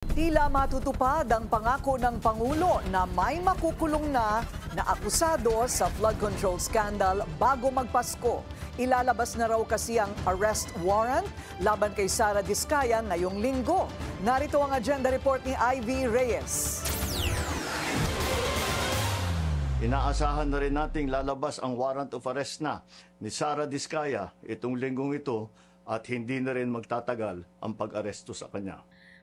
Tila matutupad ang pangako ng Pangulo na may makukulong na akusado sa flood control scandal bago magpasko. Ilalabas na raw kasi ang arrest warrant laban kay Sara Diskaya ngayong linggo. Narito ang agenda report ni Ivy Reyes. Inaasahan na rin nating lalabas ang warrant of arrest na ni Sara Diskaya itong linggong ito at hindi na rin magtatagal ang pag-aresto sa kanya.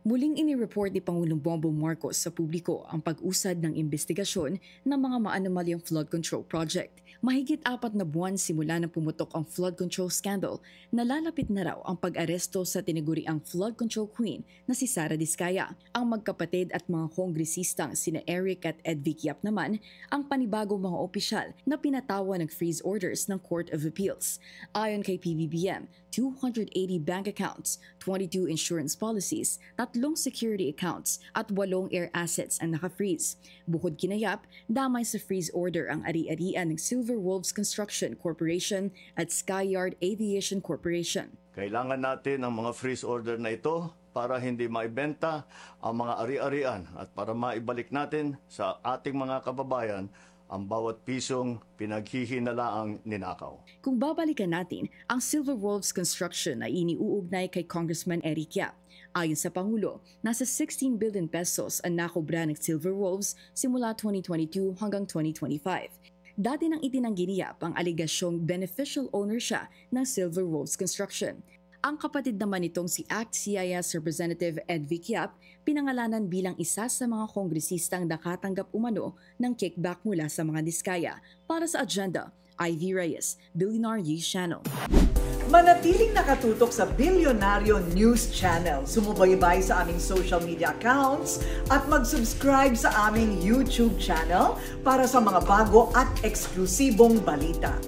Muling inireport ni Pangulong Bongbong Marcos sa publiko ang pag-usad ng investigasyon ng mga maanomalyang flood control project. Mahigit 4 na buwan simula na pumutok ang flood control scandal, nalalapit na raw ang pag-aresto sa tinaguriang flood control queen na si Sara Diskaya. Ang magkapatid at mga kongresistang sina Eric at Ed Vic Yap naman ang panibagong mga opisyal na pinatawa ng freeze orders ng Court of Appeals. Ayon kay PBBM, 280 bank accounts, 22 insurance policies, 3 security accounts at 8 air assets ang naka-freeze. Bukod kinayap, damay sa freeze order ang ari-arian ng Silver Wolves Construction Corporation at Skyyard Aviation Corporation. Kailangan natin ang mga freeze order na ito para hindi maibenta ang mga ari-arian at para maibalik natin sa ating mga kababayan ang bawat pisong pinaghihinalaang ninakaw. Kung babalikan natin, ang Silver Wolves Construction ay iniuugnay kay Congressman Eric Yap. Ayon sa Pangulo, nasa 16 billion pesos ang nakobra ng Silver Wolves simula 2022 hanggang 2025. Dati nang itinanggi ni Yap ang aligasyong beneficial owner siya ng Silver Wolves Construction. Ang kapatid naman nitong si ACT-CIS Representative Ed Vic Yap, pinangalanan bilang isa sa mga kongresistang nakatanggap umano ng kickback mula sa mga Diskaya. Para sa agenda, Ivy Reyes, Billionaire News Channel. Manatiling nakatutok sa Billionaire News Channel. Sumubaybay sa aming social media accounts at mag-subscribe sa aming YouTube channel para sa mga bago at eksklusibong balita.